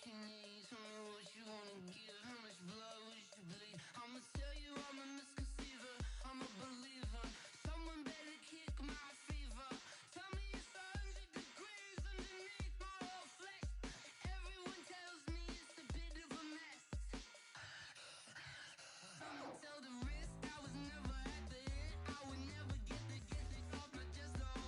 what you need, tell me what you wanna give. How much blood would you bleed? I'ma tell you I'm a misconceiver, I'm a believer. Someone better kick my fever. Tell me it's 100 degrees underneath my whole flesh. Everyone tells me it's a bit of a mess. Someone tell the wrist I was never at the hit. I would never get the off my chest though.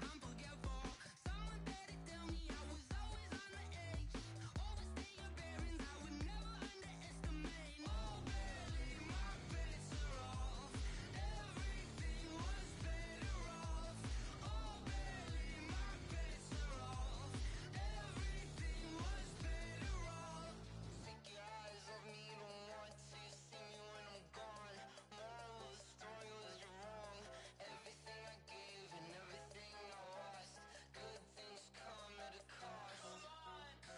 I'm forgetful. Someone better tell me I was always on the edge. Overstay your bearings, I would never underestimate. Oh barely, my bets are off. Everything was better off. Oh barely, my bets are off. Everything was better off. Take your eyes off me, you don't want to see me when I'm gone. Moral of the story was you're wrong. Everything I gave and everything I lost. Good things come at a cost.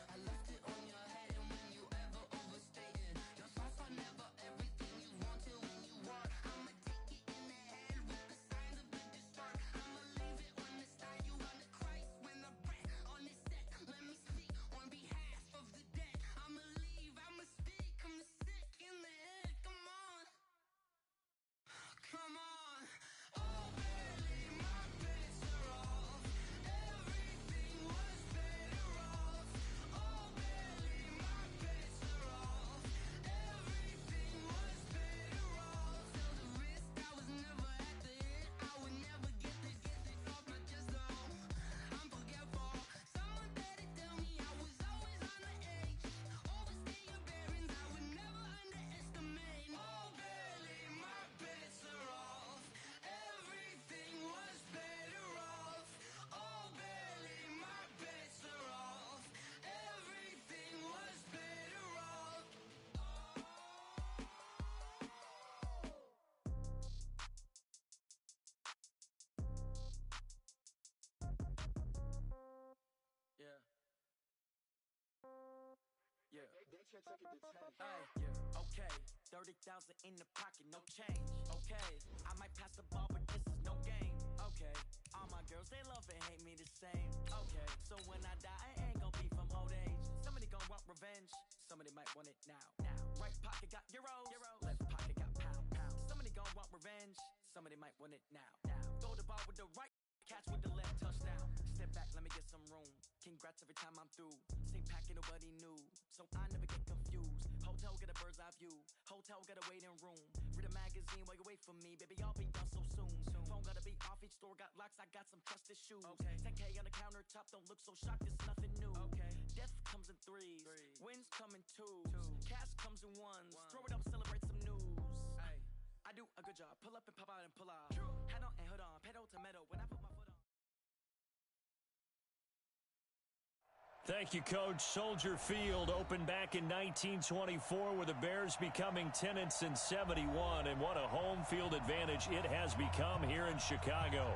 I left it on your head, and when you ever overstated, your thoughts are never everything you wanted when you want. I'ma take it in the head with the signs of the disturbed. I'ma leave it on the side. You on the Christ when the breath on this set. Let me speak on behalf of the dead. I'ma leave, I'ma speak. I'm the sick in the head. Come on, come on. Oh, barely, my bets are off. Everything was better off. Oh, barely, my bets are off. Everything was better off. Tell the wrist I was never at the hit. I would never get this off my chest though. I'm forgetful. Someone better tell me I was always on the edge. Overstay your bearings, I would never underestimate. Oh, barely, my bets are off. Everything was better off. Oh, barely, my bets are off. Everything was better off. Yeah. Yeah. Hey, yeah, okay. 30,000 in the pocket, no change. Okay, I might pass the ball, but this is no game. Okay, all my girls, they love and hate me the same. Okay, so when I die, I ain't gon' be from old age. Somebody gon' want revenge, somebody might want it now. Right pocket got euros, left pocket got pounds. Somebody gon' want revenge, somebody might want it now. Throw the ball with the right, catch with the left, touchdown. Step back, let me get some room. Congrats every time I'm through. Same packet, nobody knew, so I never get confused. Hotel get a bird's eye view. Hotel got a waiting room. Read a magazine while you wait for me, baby. I'll be done so soon. Phone gotta be off. Each store got locks. I got some trusted shoes. 10K on the countertop. Don't look so shocked. It's nothing new. Death comes in threes. Wins come in twos. Cash comes in ones. Throw it up, celebrate some news. I do a good job. Pull up and pop out and pull out. Head on and hood on. Pedal to metal. When I put my foot on. Thank you, Coach. Soldier Field opened back in 1924 with the Bears becoming tenants in 71, and what a home field advantage it has become here in Chicago.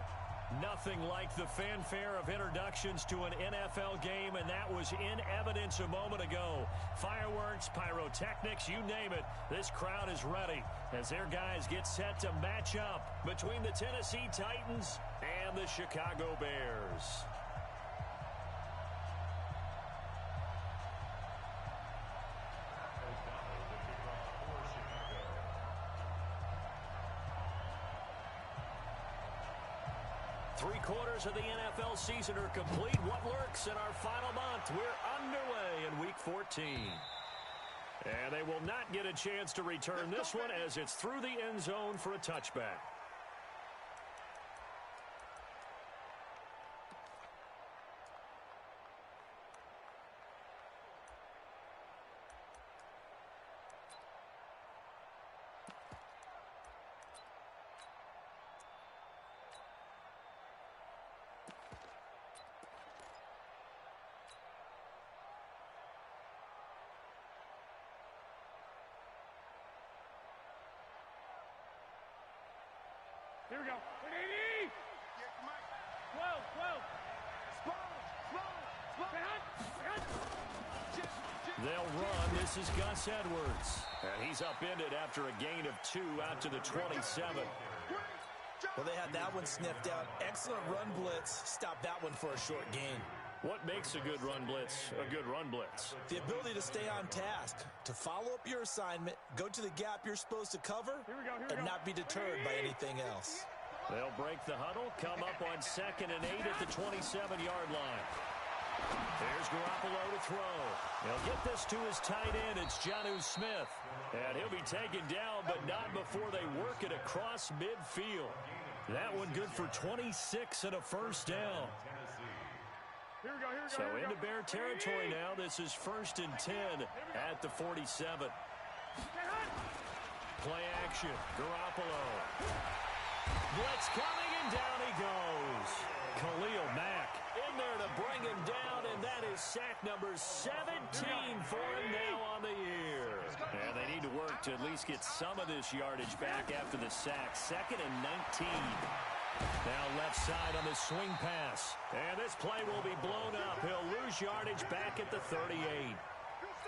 Nothing like the fanfare of introductions to an NFL game, and that was in evidence a moment ago. Fireworks, pyrotechnics, you name it. This crowd is ready as their guys get set to match up between the Tennessee Titans and the Chicago Bears. Three-quarters of the NFL season are complete. What lurks in our final month? We're underway in Week 14. And they will not get a chance to return this one as it's through the end zone for a touchback. Here we go. NID! 12. They'll run. This is Gus Edwards. And he's upended after a gain of 2 out to the 27. Well, they had that one sniffed out. Excellent run blitz. Stopped that one for a short gain. What makes a good run blitz a good run blitz? The ability to stay on task, to follow up your assignment, go to the gap you're supposed to cover, and not be deterred by anything else. They'll break the huddle, come up on 2nd and 8 at the 27-yard line. There's Garoppolo to throw. He'll get this to his tight end. It's Jonnu Smith. And he'll be taken down, but not before they work it across midfield. That one good for 26 and a first down. So into Bear territory now. This is 1st and 10 at the 47. Play action. Garoppolo. Blitz coming, and down he goes. Khalil Mack in there to bring him down, and that is sack number 17 for him now on the year. And they need to work to at least get some of this yardage back after the sack. 2nd and 19. Now left side on the swing pass. And this play will be blown up. He'll lose yardage back at the 38.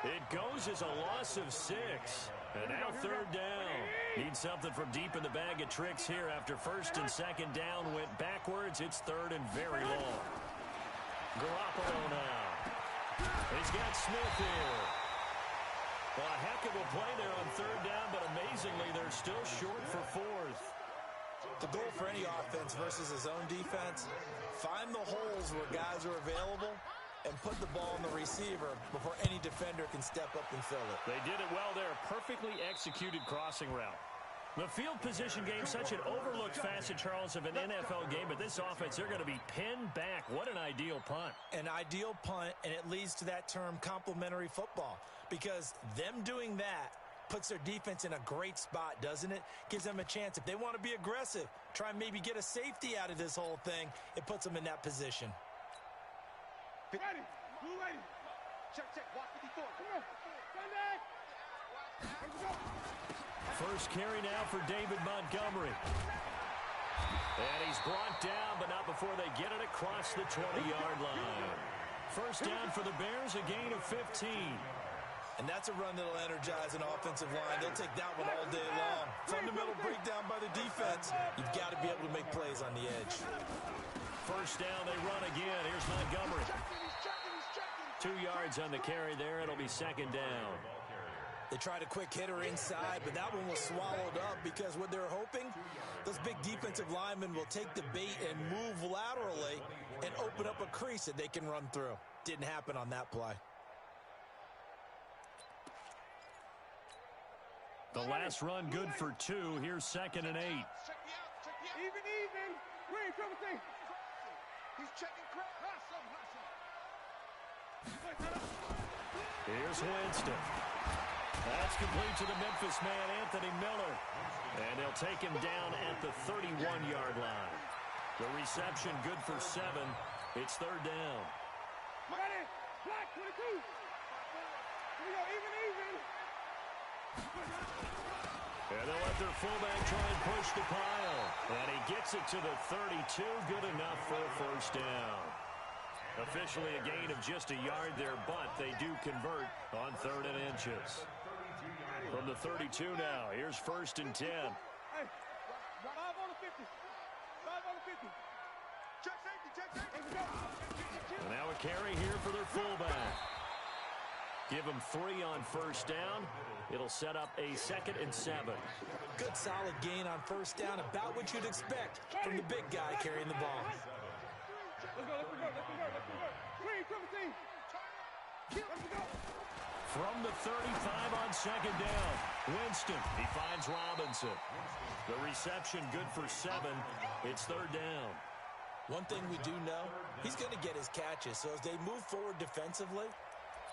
It goes as a loss of 6. And now 3rd down. Need something from deep in the bag of tricks here after 1st and 2nd down went backwards. It's 3rd and very long. Garoppolo now. He's got Smith here. Well, a heck of a play there on 3rd down, but amazingly, they're still short for 4th. The goal for any offense versus his own defense, find the holes where guys are available and put the ball on the receiver before any defender can step up and fill it. They did it well there. Perfectly executed crossing route. The field position game, such an overlooked facet, Charles, of an NFL game, but this offense, they're going to be pinned back. What an ideal punt. An ideal punt, and it leads to that term complementary football, because them doing that puts their defense in a great spot, doesn't it? Gives them a chance. If they want to be aggressive, try and maybe get a safety out of this whole thing, it puts them in that position. Ready. Blue lady. Check. Walk 54. Come on. Stand back. Let's go. First carry now for David Montgomery. And he's brought down, but not before they get it across the 20-yard line. First down for the Bears, a gain of 15. And that's a run that'll energize an offensive line. They'll take that one all day long. Fundamental breakdown by the defense. You've got to be able to make plays on the edge. First down, they run again. Here's Montgomery. 2 yards on the carry there. It'll be 2nd down. They tried a quick hitter inside, but that one was swallowed up because what they're hoping, those big defensive linemen will take the bait and move laterally and open up a crease that they can run through. Didn't happen on that play. The last run good for 2. Here's 2nd and 8. Even. Green, trouble thing. He's checking crap. Here's Winston. That's complete to the Memphis man, Anthony Miller. And they'll take him down at the 31-yard line. The reception good for 7. It's 3rd down. Ready. Black 22. Here we go. Even. And they'll let their fullback try and push the pile. And he gets it to the 32. Good enough for a first down. Officially a gain of just a yard there, but they do convert on 3rd and inches. From the 32 now, here's 1st and 10. Hey, 5 on the 50. 5 on the 50. Check safety. And now a carry here for their fullback. Give them 3 on first down. It'll set up a 2nd and 7. Good solid gain on first down, about what you'd expect from the big guy carrying the ball. Let's go. Green, trouble thing. Let's go. From the 35 on 2nd down, Winston, he finds Robinson. The reception good for 7. It's 3rd down. One thing we do know, he's going to get his catches. So as they move forward defensively,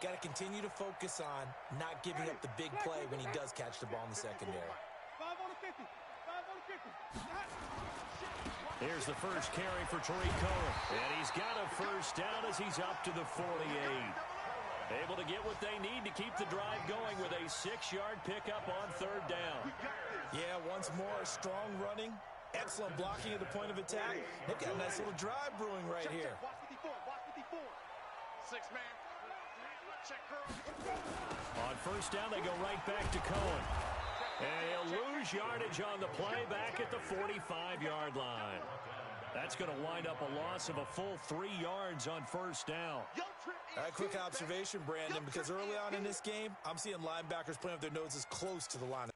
got to continue to focus on not giving up the big play when he does catch the ball in the secondary. 5 on the 50. 5 on the 50. Here's the first carry for Tariq Cohen. And he's got a first down as he's up to the 48. Able to get what they need to keep the drive going with a 6-yard pickup on 3rd down. Yeah, once more, strong running, excellent blocking at the point of attack. They've got a nice little drive brewing right here. Watch 54. 6-man. Check curl. On first down, they go right back to Cohen. And he'll lose yardage on the play back at the 45-yard line. That's going to wind up a loss of a full 3 yards on first down. All right, quick observation, Brandon, because early on in this game, I'm seeing linebackers playing with their noses close to the line.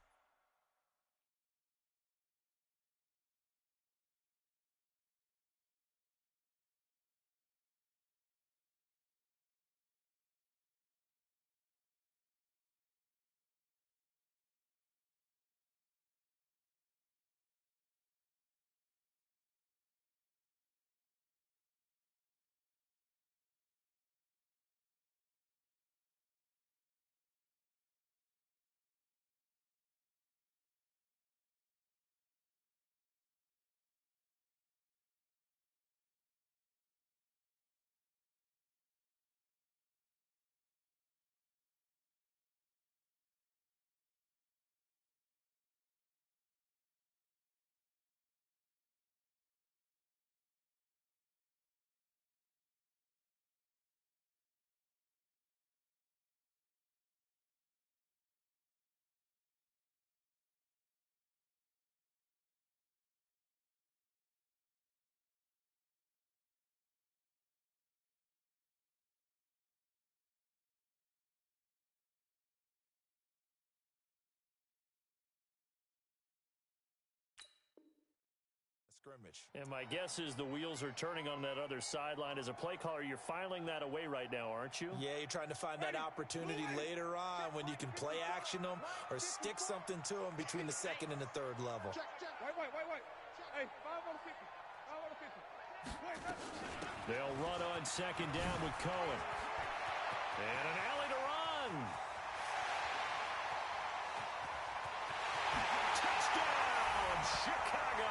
Scrimmage. And my guess is the wheels are turning on that other sideline. As a play caller, you're filing that away right now, aren't you? Yeah, you're trying to find that opportunity later on when you can play action them or stick something to them between the second and the third level. Wait. Hey, 5 on 50. 5 on 50. They'll run on second down with Cohen. And an alley to run. Touchdown, Chicago.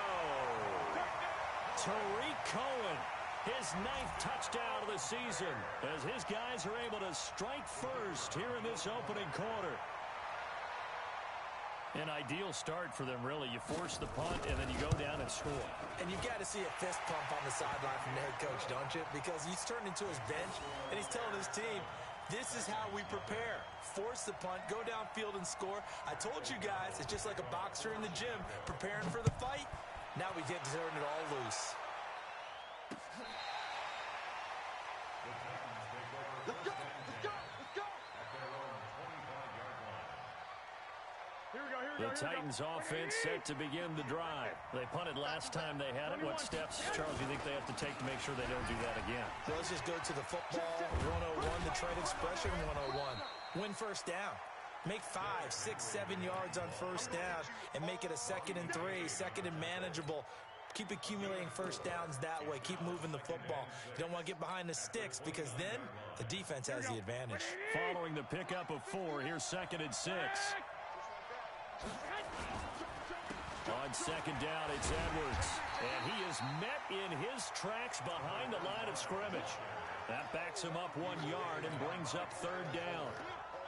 Tariq Cohen, his 9th touchdown of the season, as his guys are able to strike first here in this opening quarter. An ideal start for them, really. You force the punt, and then you go down and score. And you've got to see a fist pump on the sideline from the head coach, don't you? Because he's turned into his bench, and he's telling his team, this is how we prepare. Force the punt, go downfield and score. I told you guys, it's just like a boxer in the gym preparing for the fight. Now we get to turn it all loose. Let's go. The Titans offense set to begin the drive. They punted last time they had it. What steps, Charles, do you think they have to take to make sure they don't do that again? Well, let's just go to the football 101, the trade expression 101. Win first down. Make 5, 6, 7 yards on first down and make it a 2nd and 3, 2nd and manageable. Keep accumulating first downs that way. Keep moving the football. You don't want to get behind the sticks because then the defense has the advantage. Following the pickup of 4, here's 2nd and 6. On second down, it's Edwards. And he is met in his tracks behind the line of scrimmage. That backs him up 1 yard and brings up 3rd down.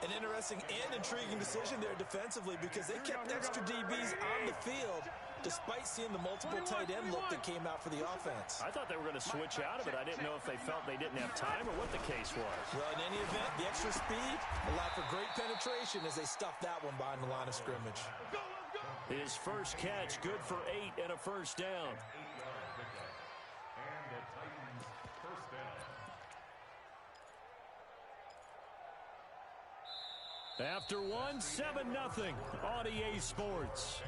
An interesting and intriguing decision there defensively because they kept extra DBs on the field despite seeing the multiple tight end look that came out for the offense. I thought they were going to switch out of it. I didn't know if they felt they didn't have time or what the case was. Well, in any event, the extra speed allowed for great penetration as they stuffed that one behind the line of scrimmage. His first catch, good for 8 and a first down. After 1, 7-0 on EA Sports.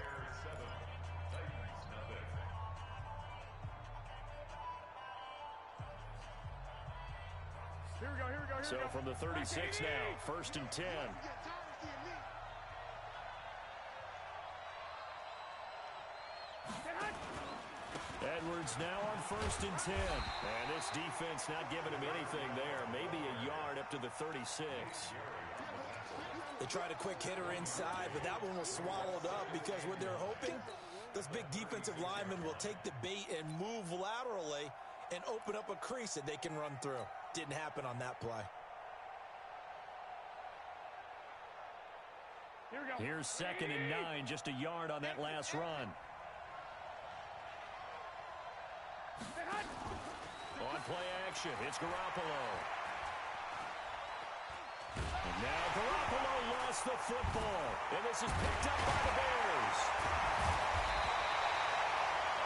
Here we go. So from the 36 now, 1st and 10. Edwards now on 1st and 10. And this defense not giving him anything there. Maybe a yard up to the 36. They tried a quick hitter inside, but that one was swallowed up because what they're hoping, those big defensive linemen will take the bait and move laterally and open up a crease that they can run through. Didn't happen on that play. Here we go. Here's 2nd and 9, just a yard on that last run. On play action, it's Garoppolo. And now Garoppolo lost the football. And this is picked up by the Bears.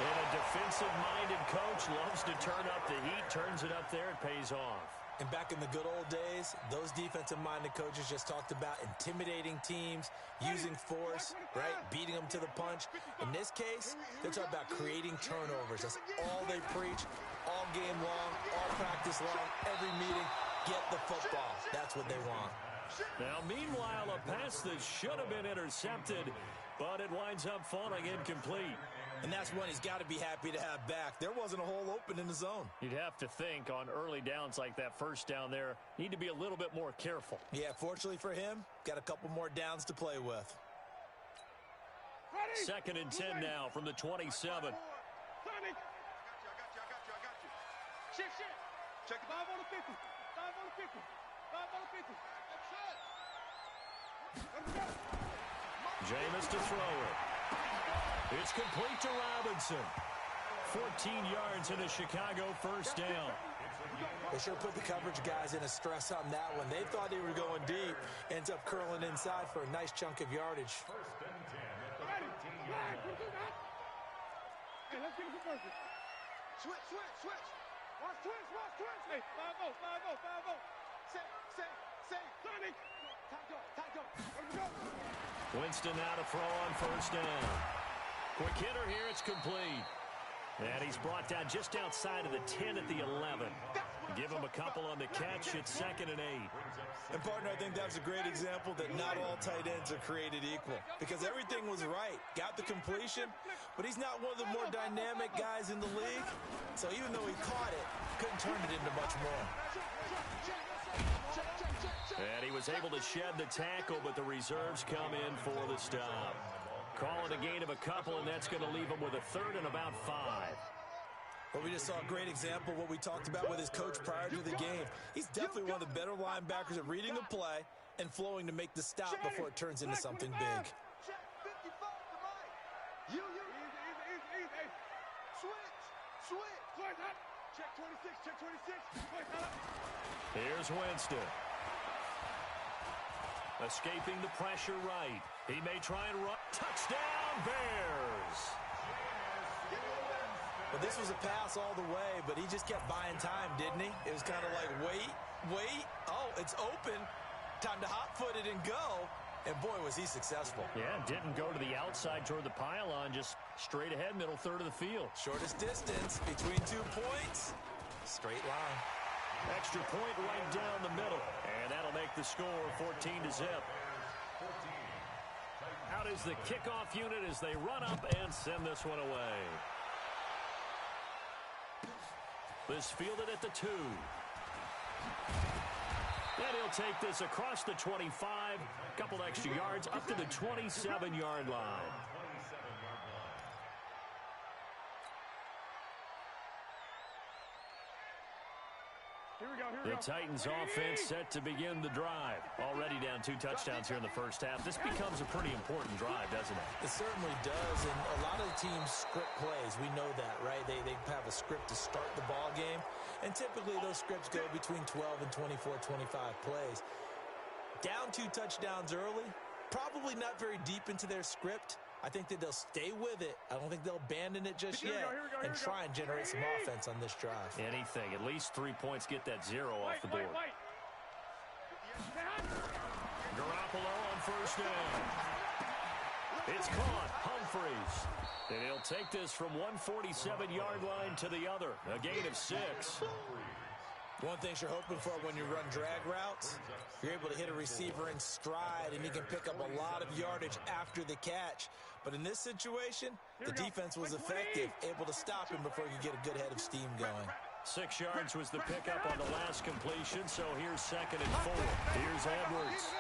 And a defensive-minded coach loves to turn up the heat, turns it up there, it pays off. And back in the good old days, those defensive-minded coaches just talked about intimidating teams, using force, right, beating them to the punch. In this case, they're talking about creating turnovers. That's all they preach, all game long, all practice long, every meeting. Get the football. That's what they want. Now, meanwhile, a pass that should have been intercepted, but it winds up falling incomplete. And that's one he's got to be happy to have back. There wasn't a hole open in the zone. You'd have to think on early downs like that first down there, need to be a little bit more careful. Yeah, fortunately for him, got a couple more downs to play with. Ready? 2nd and 10 now from the 27. Sonic. I got you. Shift. Check it. 5 on the 50. 5 on the 50. 5 on the 50. Let's go. Jameis to throw it. It's complete to Robinson. 14 yards in a Chicago first down. They sure put the coverage guys in a stress on that one. They thought they were going deep. Ends up curling inside for a nice chunk of yardage. Ready. Hey, let's get it for perfect. Switch. Watch twitch. Hey, 5-0. Say. Sonic. Time go. Let's go. Winston now to throw on first down. Quick hitter here, it's complete. And he's brought down just outside of the 10 at the 11. Give him a couple on the catch. It's 2nd and 8. And, partner, I think that was a great example that not all tight ends are created equal. Because everything was right. Got the completion, but he's not one of the more dynamic guys in the league. So even though he caught it, couldn't turn it into much more. And he was able to shed the tackle, but the reserves come in for the stop. Call it a gain of a couple, and that's going to leave him with a 3rd and about 5. Well, we just saw a great example of what we talked about with his coach prior to the game. He's definitely one of the better linebackers at reading the play and flowing to make the stop before it turns into something big. Check 55 to Mike. You. Easy. Switch. Check 26. Here's Winston. Escaping the pressure right. He may try and run. Touchdown, Bears! Well, this was a pass all the way, but he just kept buying time, didn't he? It was kind of like, wait. Oh, it's open. Time to hot-foot it and go. And, boy, was he successful. Yeah, didn't go to the outside toward the pylon, just straight ahead, middle third of the field. Shortest distance between 2 points. Straight line. Extra point right down the middle. And that'll make the score 14-0. Out is the kickoff unit as they run up and send this one away. This fielded at the 2. And he'll take this across the 25. Couple extra yards up to the 27-yard line. The Titans offense set to begin the drive. Already down 2 touchdowns here in the first half. This becomes a pretty important drive, doesn't it? It certainly does, and a lot of the teams script plays. We know that, right? They have a script to start the ball game, and typically those scripts go between 12 and 24, 25 plays. Down 2 touchdowns early, probably not very deep into their script. I think that they'll stay with it. I don't think they'll abandon it just yet and try and generate some offense on this drive. Anything. At least 3 points, get that 0 off the board. Garoppolo on first down. It's caught. Humphreys. And he'll take this from 147-yard line to the other. A gain of 6. One thing you're hoping for when you run drag routes, you're able to hit a receiver in stride, and he can pick up a lot of yardage after the catch. But in this situation, the defense was effective, able to stop him before he could get a good head of steam going. 6 yards was the pickup on the last completion, so here's 2nd and 4. Here's Edwards.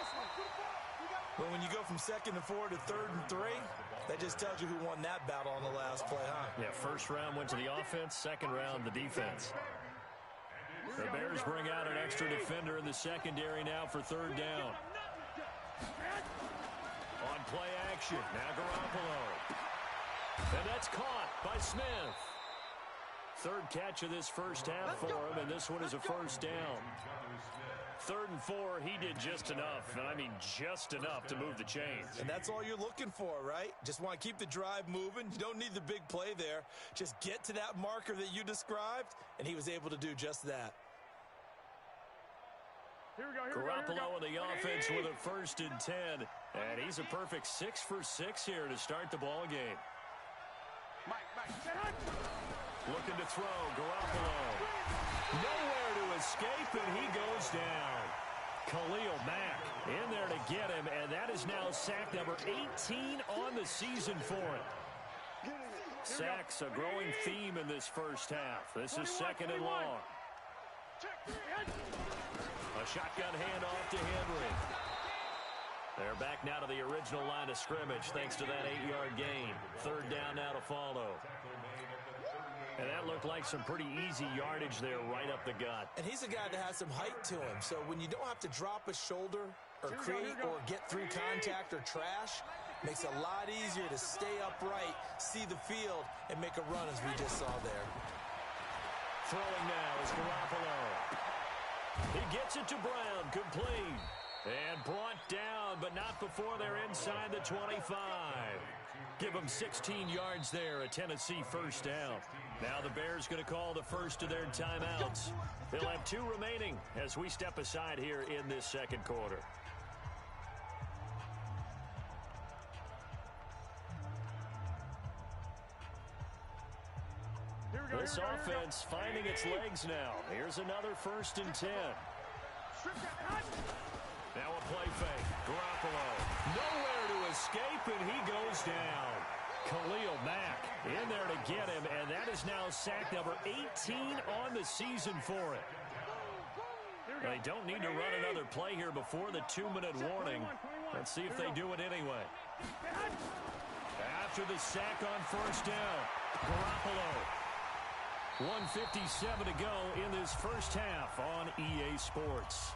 Well, when you go from 2nd and 4 to 3rd and 3, that just tells you who won that battle on the last play, huh? Yeah, first round went to the offense, second round the defense. The Bears bring out an extra defender in the secondary now for 3rd down. On play action, now Garoppolo. And that's caught by Smith. third catch of this first half for him, and this one is a first down. 3rd and 4, he did just enough, and I mean just enough to move the chains. And that's all you're looking for, right? Just want to keep the drive moving. You don't need the big play there. Just get to that marker that you described, and he was able to do just that. Garoppolo in the offense with a 1st and 10, and he's a perfect 6 for 6 here to start the ball game. Looking to throw, Garoppolo. Nowhere to escape, and he goes down. Khalil Mack in there to get him, and that is now sack number 18 on the season for him. Sacks a growing theme in this first half. This is 2nd and long. A shotgun handoff to Henry. They're back now to the original line of scrimmage thanks to that 8-yard gain. 3rd down now to follow. And that looked like some pretty easy yardage there right up the gut. And he's a guy that has some height to him. So when you don't have to drop a shoulder or create or get through contact or trash, makes it a lot easier to stay upright, see the field, and make a run as we just saw there. Throwing now is Garoppolo. He gets it to Brown, complete. And brought down, but not before they're inside the 25. Give them 16 yards there, a Tennessee 1st down. Now the Bears going to call the first of their timeouts. They'll have 2 remaining as we step aside here in this 2nd quarter. This offense finding its legs now. Here's another 1st and 10. Now a play fake. Garoppolo. Nowhere to escape, and he goes down. Khalil Mack in there to get him, and that is now sack number 18 on the season for it. They don't need to run another play here before the 2-minute warning. Let's see if they do it anyway. After the sack on 1st down, Garoppolo. 1:57 to go in this first half on EA Sports.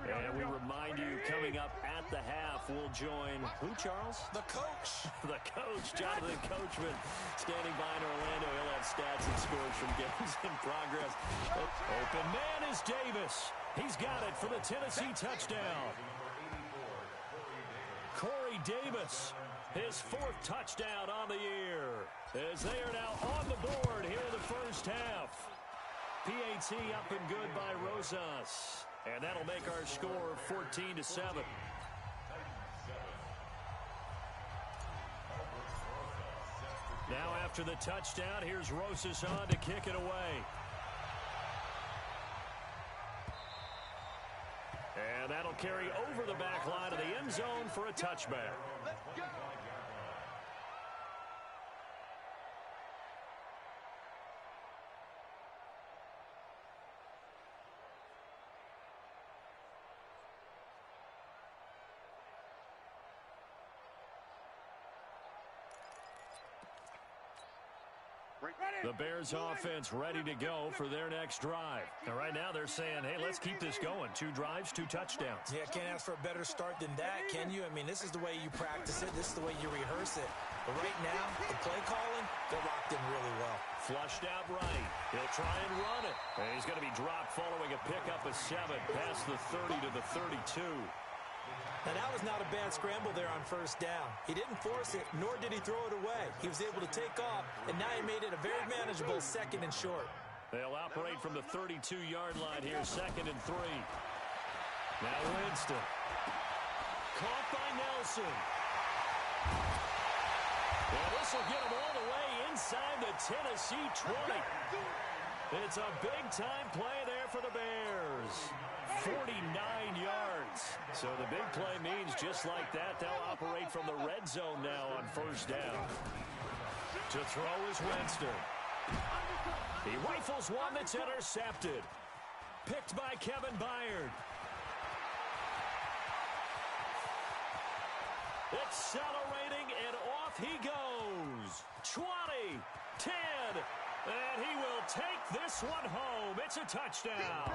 And we remind you, coming up at the half, we'll join who, Charles? The coach. The coach, Jonathan Coachman, standing by in Orlando. He'll have stats and scores from games in progress. Open man is Davis. He's got it for the Tennessee touchdown. Corey Davis, his 4th touchdown on the year, as they are now on the board here in the first half. PAT up and good by Rosas. And that'll make our score 14-7. Now after the touchdown, here's Rosas on to kick it away. And that'll carry over the back line of the end zone for a touchback. The Bears offense ready to go for their next drive. And right now they're saying, hey, let's keep this going. 2 drives, 2 touchdowns. Yeah, can't ask for a better start than that, can you? I mean, this is the way you practice it. This is the way you rehearse it. But right now, the play calling, they're locked in really well. Flushed out right. He'll try and run it. And he's going to be dropped following a pickup of 7 past the 30 to the 32. Now, that was not a bad scramble there on 1st down. He didn't force it, nor did he throw it away. He was able to take off, and now he made it a very manageable 2nd and short. They'll operate from the 32-yard line here, 2nd and 3. Now Winston. Caught by Nelson. And this will get him all the way inside the Tennessee 20. It's a big-time play there for the Bears. 49 yards. So the big play means just like that, they'll operate from the red zone now on 1st down. To throw is Winston. He rifles one that's intercepted. Picked by Kevin Byard. Accelerating, and off he goes. 20, 10, and he will take this one home. It's a touchdown.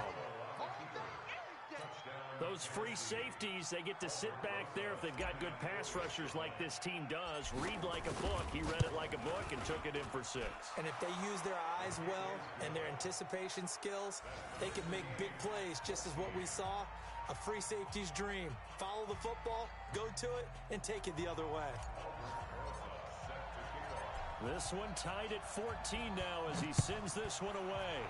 Those free safeties, they get to sit back there if they've got good pass rushers like this team does. Read like a book. He read it like a book and took it in for 6. And if they use their eyes well and their anticipation skills, they can make big plays, just as what we saw. A free safety's dream. Follow the football, go to it, and take it the other way. This one tied at 14 now as he sends this one away.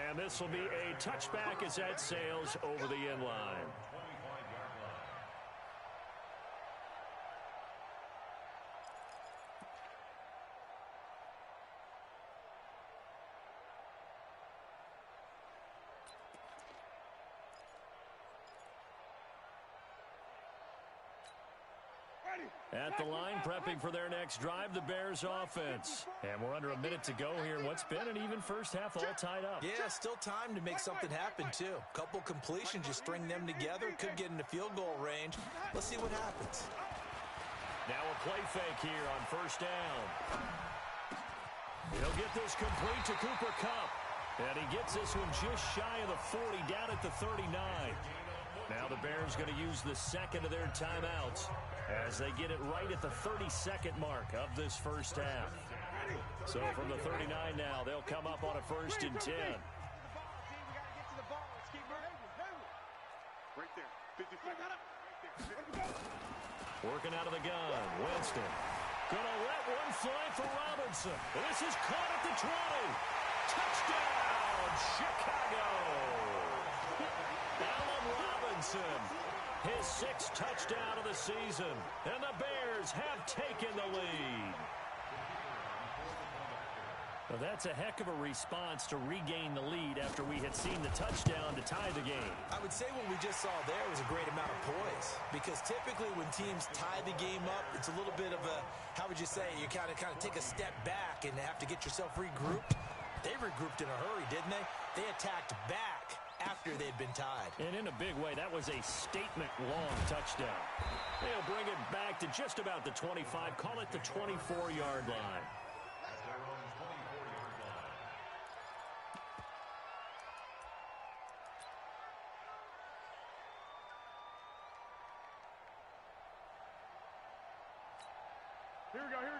And this will be a touchback as that sails over the end line. At the line, prepping for their next drive, the Bears offense. And we're under a minute to go here. What's been an even first half, all tied up. Yeah, still time to make something happen, too. Couple completions, you string them together, could get into field goal range. Let's see what happens. Now a play fake here on first down. He'll get this complete to Cooper Kupp. And he gets this one just shy of the 40, down at the 39. Now the Bears going to use the second of their timeouts as they get it right at the 32nd mark of this first half. So from the 39 now, they'll come up on a 1st and 10. Right there. 54. Working out of the gun, Winston. Gonna let one fly for Robinson. This is caught at the 20. Touchdown, Chicago! Allen Robinson, his 6th touchdown of the season, and the Bears have taken the lead. Well, that's a heck of a response to regain the lead after we had seen the touchdown to tie the game. I would say what we just saw there was a great amount of poise, because typically when teams tie the game up, it's a little bit of a, how would you say, you kind of take a step back and have to get yourself regrouped. They regrouped in a hurry, didn't they? They attacked back after they'd been tied. And in a big way, that was a statement-long touchdown. They'll bring it back to just about the 25, call it the 24-yard line.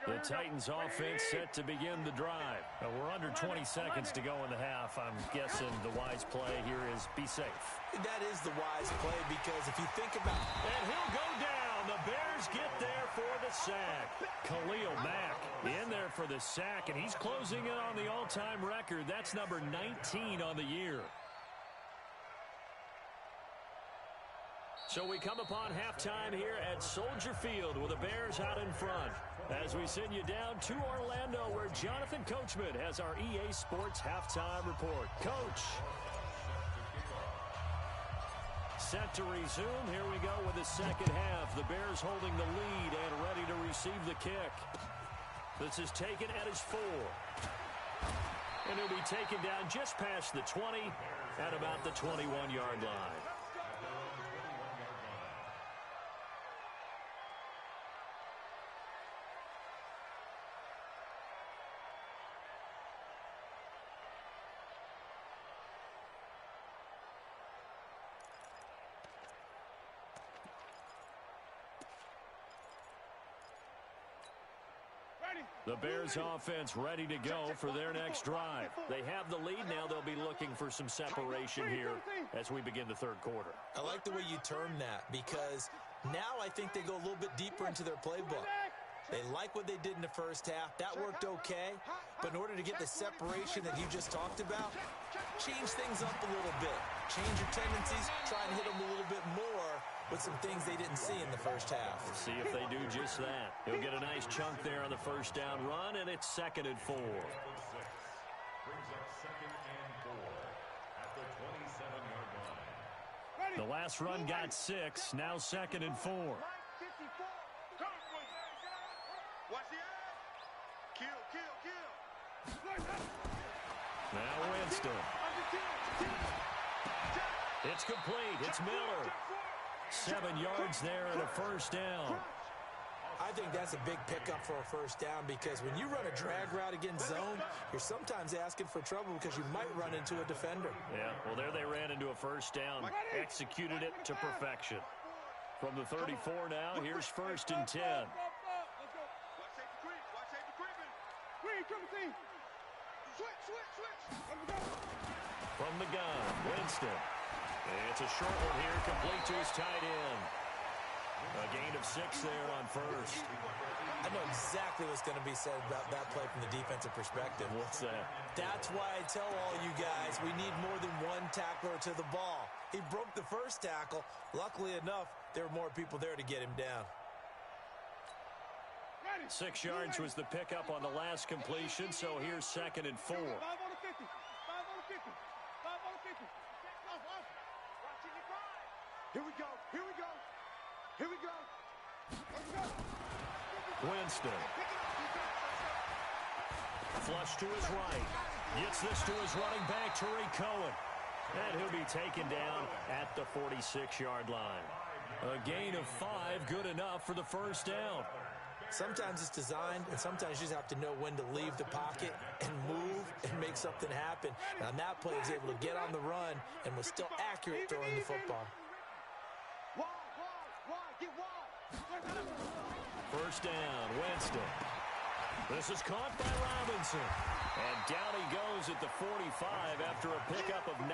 The Titans offense set to begin the drive. Now we're under 20 seconds to go in the half. I'm guessing the wise play here is be safe. That is the wise play, because if you think about it. And he'll go down. The Bears get there for the sack. Khalil Mack in there for the sack, and he's closing in on the all-time record. That's number 19 on the year. So we come upon halftime here at Soldier Field with the Bears out in front. As we send you down to Orlando, where Jonathan Coachman has our EA Sports halftime report. Coach. Set to resume. Here we go with the second half. The Bears holding the lead and ready to receive the kick. This is taken at his 4. And it'll be taken down just past the 20 at about the 21-yard line. The Bears offense ready to go for their next drive. They have the lead now. They'll be looking for some separation here as we begin the third quarter. I like the way you term that, because now I think they go a little bit deeper into their playbook. They like what they did in the first half. That worked okay. But in order to get the separation that you just talked about, change things up a little bit. Change your tendencies. Try and hit them a little bit more with some things they didn't see in the first half. We'll see if they do just that. He'll get a nice chunk there on the first down run, and it's 2nd and 4. Brings up 2nd and 4 at the 27-yard line. The last run got 6. Now 2nd and 4. Watch the eye. Kill. Now Winston. It's complete. It's Miller. 7 yards there and a first down. I think that's a big pickup for a first down because when you run a drag route against zone, you're sometimes asking for trouble because you might run into a defender. Yeah, well, there they ran into a first down, executed it to perfection. From the 34 now, here's 1st and 10. Watch safety creep. Watch safety creeping. Green, triple team. Switch. From the gun, Winston. It's a short one here, complete to his tight end. A gain of 6 there on 1st. I know exactly what's going to be said about that play from the defensive perspective. What's that? That's why I tell all you guys we need more than one tackler to the ball. He broke the first tackle. Luckily enough, there were more people there to get him down. 6 yards was the pickup on the last completion, so here's 2nd and 4. 5 on the 50. 5 on the 50. 5 on the 50. Here we go. Winston. Flush to his right. Gets this to his running back, Tariq Cohen. And he'll be taken down at the 46-yard line. A gain of 5, good enough for the first down. Sometimes it's designed, and sometimes you just have to know when to leave the pocket and move and make something happen. And on that play, he was able to get on the run and was still accurate throwing the football. First down, Winston. This is caught by Robinson. And down he goes at the 45 after a pickup of 9.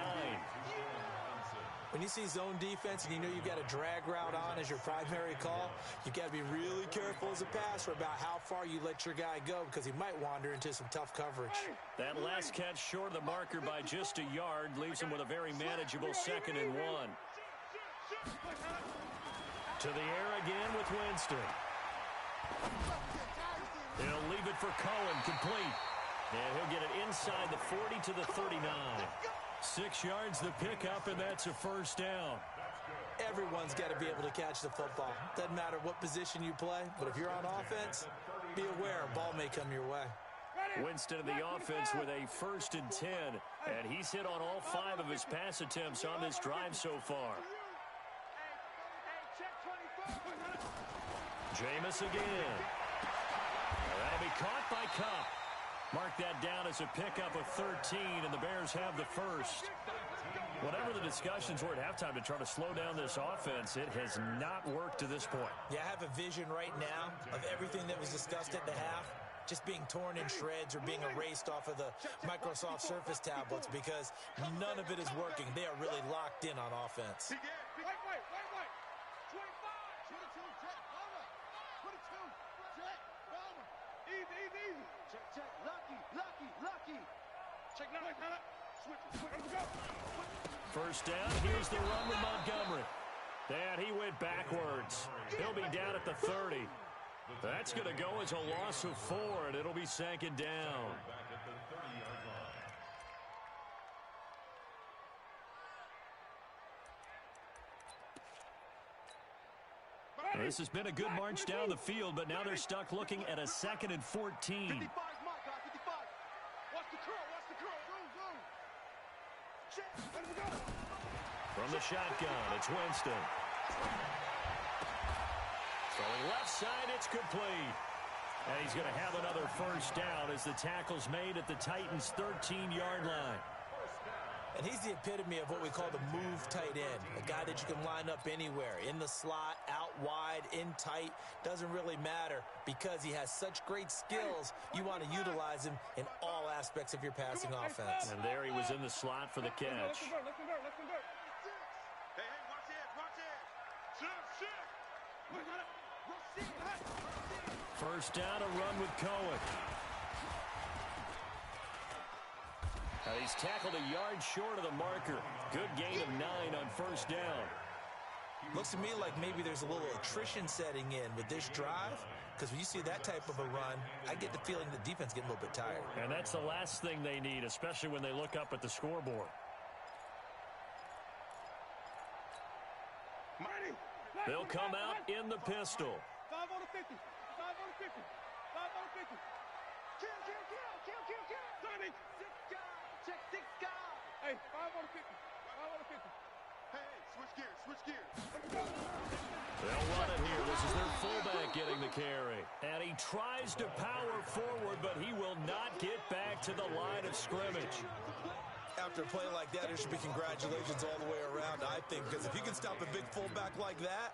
When you see zone defense and you know you've got a drag route on as your primary call, you've got to be really careful as a passer about how far you let your guy go because he might wander into some tough coverage. That last catch short of the marker by just a yard leaves him with a very manageable 2nd and 1. To the air again with Winston. He'll leave it for Cohen, complete. And he'll get it inside the 40 to the 39. 6 yards the pickup, and that's a first down. Everyone's got to be able to catch the football. Doesn't matter what position you play, but if you're on offense, be aware a ball may come your way. Winston in the offense with a 1st and 10, and he's hit on all 5 of his pass attempts on this drive so far. Jameis again. That'll be caught by Cup. Mark that down as a pickup of 13, and the Bears have the first. Whatever the discussions were at halftime to try to slow down this offense, it has not worked to this point. Yeah, I have a vision right now of everything that was discussed at the half just being torn in shreds or being erased off of the Microsoft Surface tablets because none of it is working. They are really locked in on offense. Check. Lucky. Check now. Switch. First down, here's the run with Montgomery. And he went backwards. He'll be down at the 30. That's going to go as a loss of 4, and it'll be 2nd down. This has been a good march down the field, but now they're stuck looking at a 2nd and 14. 55 is my guy, 55. Watch the curl. Zoom. Check. From the shotgun, it's Winston. Throwing left side, it's complete. And he's going to have another first down as the tackle's made at the Titans' 13-yard line. And he's the epitome of what we call the move tight end, a guy that you can line up anywhere, in the slot, out wide, in tight, doesn't really matter because he has such great skills. You want to utilize him in all aspects of your passing offense. And there he was in the slot for the catch. Let's convert. Hey, watch it. Shift. First down, a run with Cohen. He's tackled a yard short of the marker. Good gain of 9 on first down. Looks to me like maybe there's a little attrition setting in with this drive, because when you see that type of a run, I get the feeling the defense getting a little bit tired. And that's the last thing they need, especially when they look up at the scoreboard. They'll come out in the pistol. 5 on the 50. 5 on the 50. 5 on the 50. Kill. 30. 6 guys. Check 6 guys. Hey, 5 on the 50. 5 on the 50. switch gears, switch gears. They'll run it here. This is their fullback getting the carry. And he tries to power forward, but he will not get back to the line of scrimmage. After a play like that, there should be congratulations all the way around, I think, because if you can stop a big fullback like that,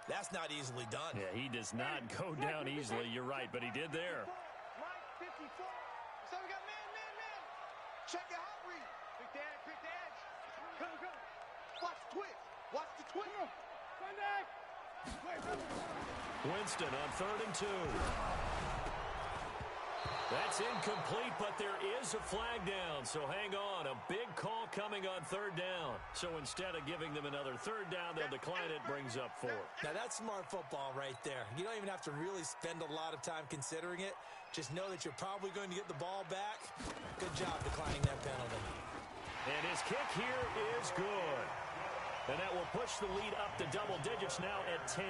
that's not easily done. Yeah, he does not go down easily. You're right, but he did there. Mike, 54. So we got man. Check your hot read. Pick the edge. Go. Watch the twist. Watch the twist. Sunday. Winston on 3rd and 2. That's incomplete, but there is a flag down, so hang on. A big call coming on 3rd down. So instead of giving them another 3rd down, they'll decline it, brings up 4. Now, that's smart football right there. You don't even have to really spend a lot of time considering it. Just know that you're probably going to get the ball back. Good job declining that penalty. And his kick here is good. And that will push the lead up to double digits now at 10.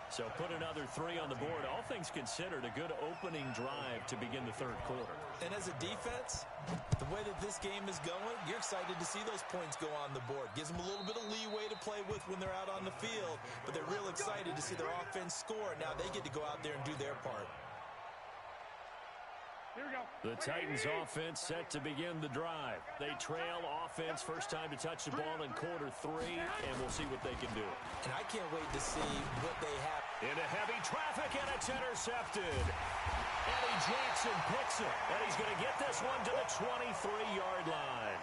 So put another 3 on the board. All things considered, a good opening drive to begin the 3rd quarter. And as a defense, the way that this game is going, you're excited to see those points go on the board. Gives them a little bit of leeway to play with when they're out on the field, but they're real excited to see their offense score. Now they get to go out there and do their part. Here we go. The Titans offense set to begin the drive. They trail offense first time to touch the ball in quarter 3, and we'll see what they can do. And I can't wait to see what they have. Into heavy traffic, and it's intercepted. Eddie Jackson picks it, and he's going to get this one to the 23-yard line.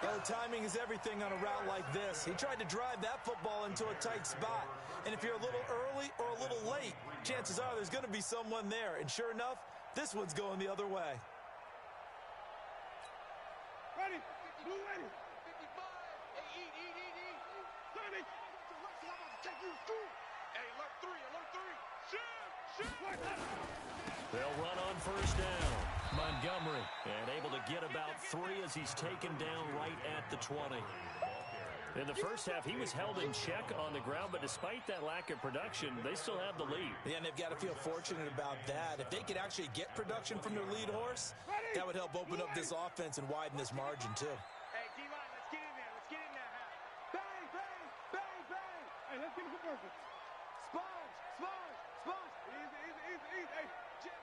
Well, timing is everything on a route like this. He tried to drive that football into a tight spot. And if you're a little early or a little late, chances are there's going to be someone there. And sure enough, this one's going the other way. Ready. Blue ready. 55. Hey, eat. 30. Take you through. Hey, alert 3. Shoot. They'll run on first down. Montgomery, and able to get about 3 as he's taken down right at the 20. In the first half, he was held in check on the ground, but despite that lack of production, they still have the lead. Yeah, and they've got to feel fortunate about that. If they could actually get production from their lead horse, that would help open up this offense and widen this margin, too. Hey, D-line, let's get in there. Let's get in there. Bang. Hey, let's get it for purpose. Sponge. Easy. Hey, jam.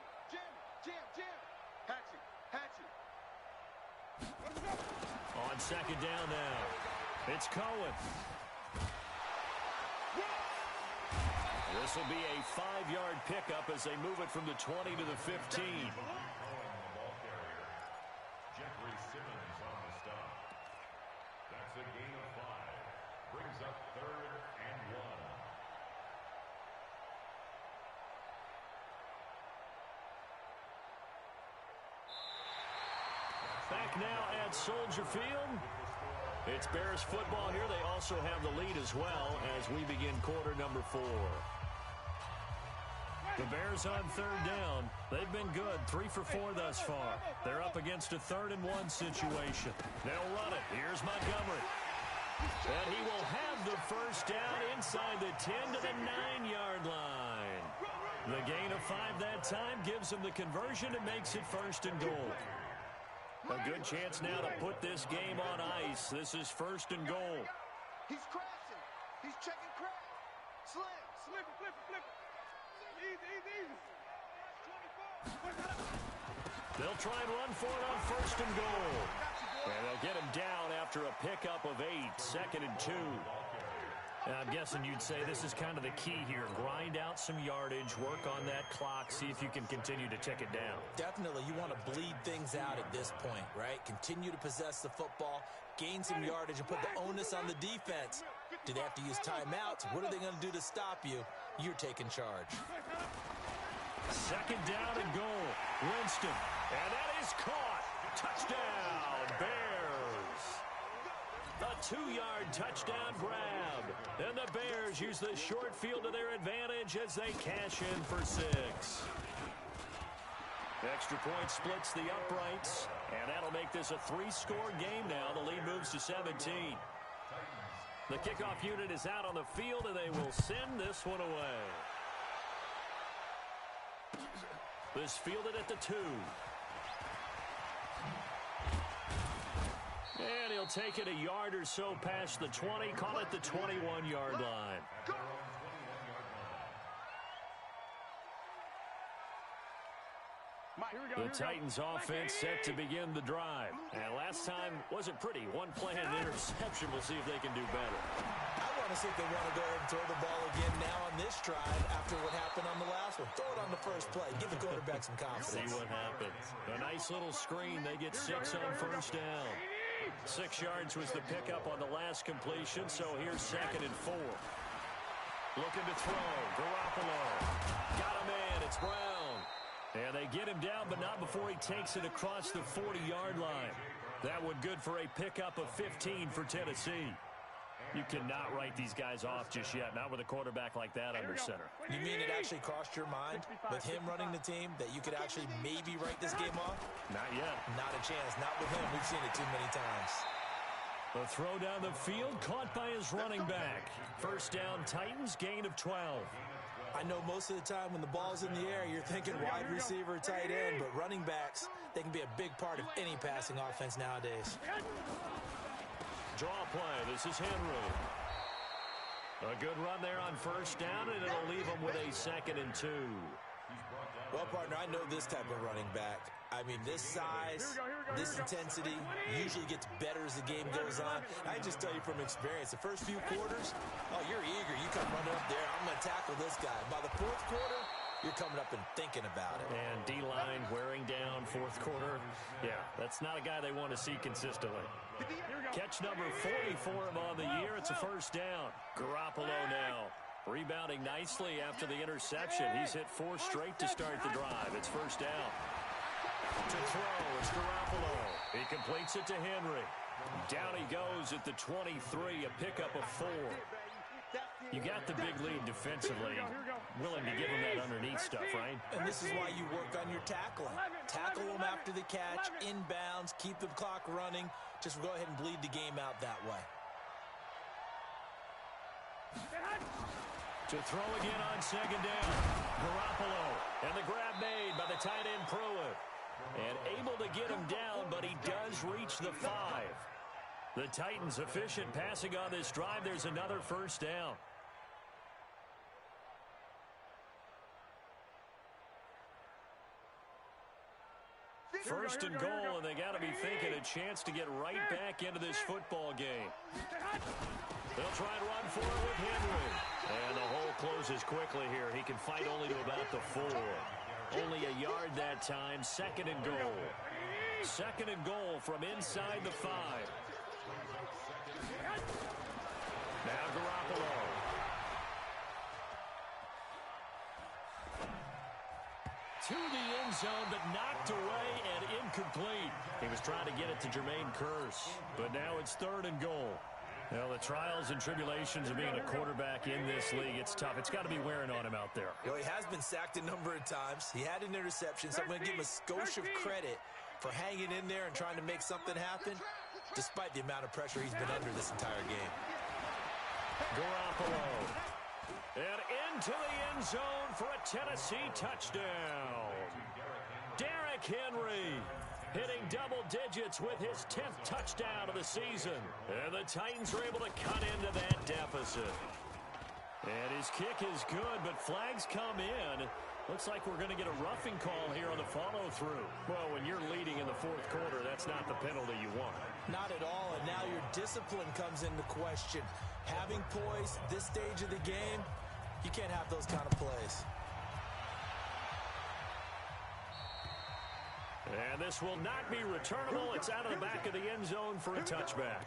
Hatchet. On second down now, it's Cohen. This will be a 5-yard pickup as they move it from the 20 to the 15. Jeffrey Simmons on the stop. That's a gain of 5. Brings up 3rd and 1. Back now at Soldier Field. It's Bears football here. They also have the lead as well as we begin quarter number 4. The Bears on 3rd down. They've been good, 3 for 4 thus far. They're up against a 3rd and 1 situation. They'll run it. Here's Montgomery. And he will have the first down inside the 10 to the 9-yard line. The gain of 5 that time gives him the conversion and makes it 1st and goal. A good chance now to put this game on ice. This is 1st and goal. He's crashing. He's checking crash. Slam. Flip it. Easy. 24. They'll try and run for it on 1st and goal. And they'll get him down after a pickup of 8. 2nd and 2. I'm guessing you'd say this is kind of the key here. Grind out some yardage, work on that clock, see if you can continue to tick it down. Definitely, you want to bleed things out at this point, right? Continue to possess the football, gain some yardage, and put the onus on the defense. Do they have to use timeouts? What are they going to do to stop you? You're taking charge. 2nd down and goal. Winston. And that is caught. Touchdown, Bears. A 2-yard touchdown grab. And the Bears use the short field to their advantage as they cash in for 6. Extra point splits the uprights, and that'll make this a 3-score game now. The lead moves to 17. The kickoff unit is out on the field, and they will send this one away. This fielded at the 2. And he'll take it a yard or so past the 20, call it the 21-yard line. The Titans offense set to begin the drive. And last time wasn't pretty. One play and an interception. We'll see if they can do better. I want to see if they want to go ahead and throw the ball again now on this drive after what happened on the last one. Throw it on the first play. Give the quarterback some confidence. See what happens. A nice little screen. They get 6 on first down. 6 yards was the pickup on the last completion, so here's 2nd and 4. Looking to throw. Garoppolo. Got a man. It's Brown. And they get him down, but not before he takes it across the 40-yard line. That would good for a pickup of 15 for Tennessee. You cannot write these guys off just yet, not with a quarterback like that under center. You mean it actually crossed your mind with him running the team that you could actually maybe write this game off? Not yet. Not a chance. Not with him. We've seen it too many times. The throw down the field, caught by his running back. First down, Titans, gain of 12. I know most of the time when the ball's in the air, you're thinking wide receiver, tight end, but running backs, they can be a big part of any passing offense nowadays. Draw play. This is Henry. A good run there on first down, and it'll leave him with a 2nd and 2. Well, partner, I know this type of running back. I mean, this size, this intensity usually gets better as the game goes on. I just tell you from experience, the first few quarters, oh, you're eager. You come running up there. I'm going to tackle this guy. By the 4th quarter, you're coming up and thinking about it. And D-line wearing down 4th quarter. Yeah, that's not a guy they want to see consistently. Catch number 40 for him on the year. It's a first down. Garoppolo now rebounding nicely after the interception. He's hit 4 straight to start the drive. It's first down. To throw, it's Garoppolo. He completes it to Henry. Down he goes at the 23, a pickup of 4. You got the big lead defensively. Willing to give him that underneath stuff, right? And this is why you work on your tackling. Tackle them after the catch, inbounds, keep the clock running. Just go ahead and bleed the game out that way. To throw again on 2nd down. Garoppolo. And the grab made by the tight end Pruitt. And able to get him down, but he does reach the 5. The Titans efficient passing on this drive. There's another first down. First and goal, and they got to be thinking a chance to get right back into this football game. They'll try and run for it with Henry. And the hole closes quickly here. He can fight only to about the 4. Only a yard that time. 2nd and goal. 2nd and goal from inside the 5. Now Garoppolo. To the end zone, but knocked away and incomplete. He was trying to get it to Jermaine Kearse, but now it's 3rd and goal. Well, the trials and tribulations of being a quarterback in this league, it's tough. It's got to be wearing on him out there. Well, he has been sacked a number of times. He had an interception, so I'm going to give him a skosh of credit for hanging in there and trying to make something happen, despite the amount of pressure he's been under this entire game. Garoppolo. And into the end zone for a Tennessee touchdown. Derrick Henry hitting double digits with his 10th touchdown of the season. And the Titans are able to cut into that deficit. And his kick is good, but flags come in. Looks like we're going to get a roughing call here on the follow-through. Well, when you're leading in the 4th quarter, that's not the penalty you want. Not at all, and now your discipline comes into question. Having poise this stage of the game, you can't have those kind of plays. And this will not be returnable. It's out of the back of the end zone for a touchback.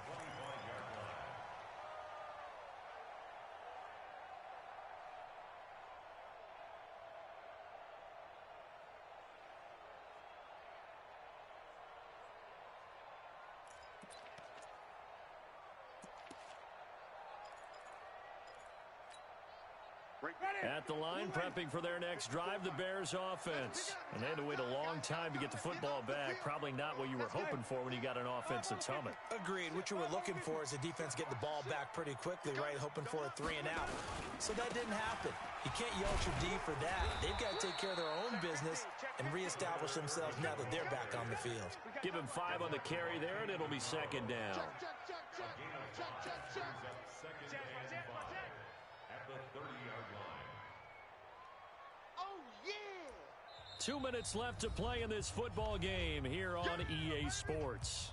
At the line, prepping for their next drive, the Bears offense. And they had to wait a long time to get the football back. Probably not what you were hoping for when you got an offense that's humming. Agreed. What you were looking for is a defense getting the ball back pretty quickly, right? Hoping for a 3 and out. So that didn't happen. You can't yell at your D for that. They've got to take care of their own business and reestablish themselves now that they're back on the field. Give him 5 on the carry there, and it'll be second down. Second and 5 at the 30-yard line. Oh, yeah! 2 minutes left to play in this football game here on EA Sports.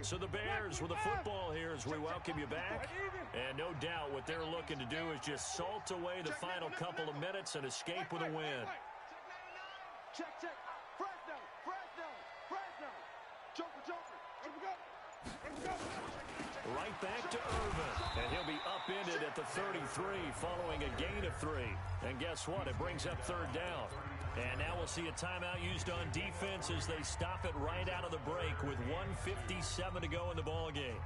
So the Bears with the football here as we welcome you back. And no doubt what they're looking to do is just salt away the final couple of minutes and escape with a win. Check. Fresno. Joker. Let him go. Right back to Irvin. And he'll be upended at the 33 following a gain of 3. And guess what? It brings up third down. And now we'll see a timeout used on defense as they stop it right out of the break with 1:57 to go in the ball game.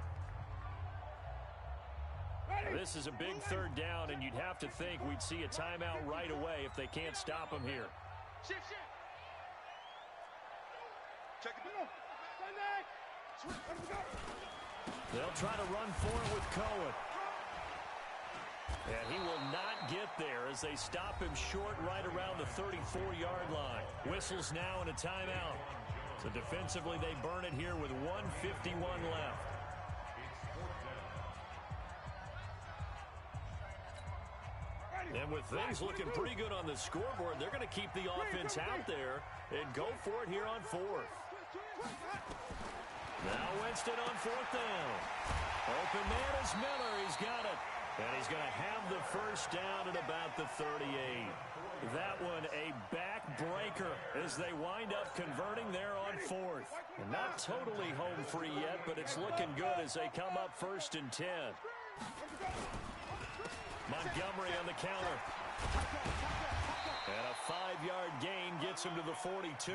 Now, this is a big third down, and you'd have to think we'd see a timeout right away if they can't stop him here. Shift. Check it out. Let him go. They'll try to run for it with Cohen. And he will not get there as they stop him short right around the 34-yard line. Whistles now and a timeout. So defensively, they burn it here with 1:51 left. And with things looking pretty good on the scoreboard, they're going to keep the offense out there and go for it here on 4th. Now Winston on 4th down. Open man is Miller. He's got it. And he's going to have the first down at about the 38. That one a backbreaker as they wind up converting there on 4th. And not totally home free yet, but it's looking good as they come up 1st and 10. Montgomery on the counter. And a 5-yard gain gets him to the 42.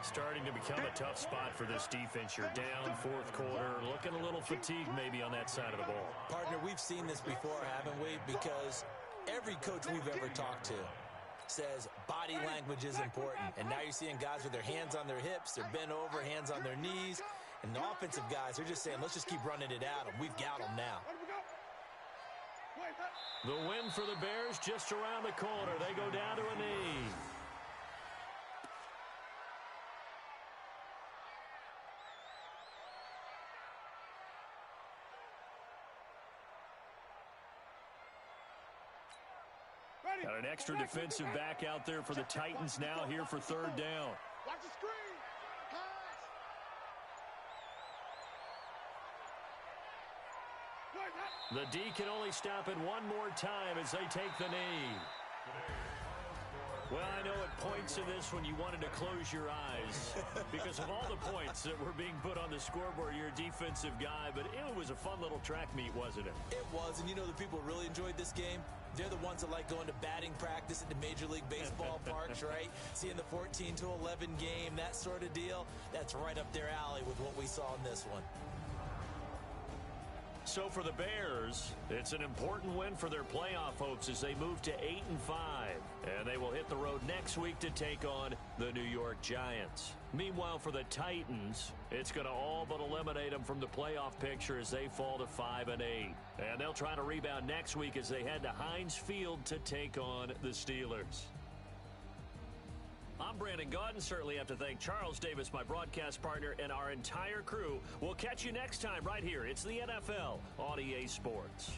Starting to become a tough spot for this defense. You're down 4th quarter, looking a little fatigued maybe on that side of the ball. Partner, we've seen this before, haven't we? Because every coach we've ever talked to says body language is important. And now you're seeing guys with their hands on their hips, they're bent over, hands on their knees. And the offensive guys are just saying, let's just keep running it at them. We've got them now. The win for the Bears just around the corner. They go down to a knee. Got an extra defensive back out there for the Titans now here for 3rd down. Watch the screen. The D can only stop it one more time as they take the knee. Well, I know at points in this when you wanted to close your eyes because of all the points that were being put on the scoreboard. You're a defensive guy, but it was a fun little track meet, wasn't it? It was, and you know the people really enjoyed this game? They're the ones that like going to batting practice at the Major League Baseball parks, right? Seeing the 14-11 game, that sort of deal. That's right up their alley with what we saw in this one. So for the Bears, it's an important win for their playoff hopes as they move to 8-5. And they will hit the road next week to take on the New York Giants. Meanwhile, for the Titans, it's going to all but eliminate them from the playoff picture as they fall to 5-8. And they'll try to rebound next week as they head to Heinz Field to take on the Steelers. I'm Brandon Gaudin. Certainly have to thank Charles Davis, my broadcast partner, and our entire crew. We'll catch you next time right here. It's the NFL on EA Sports.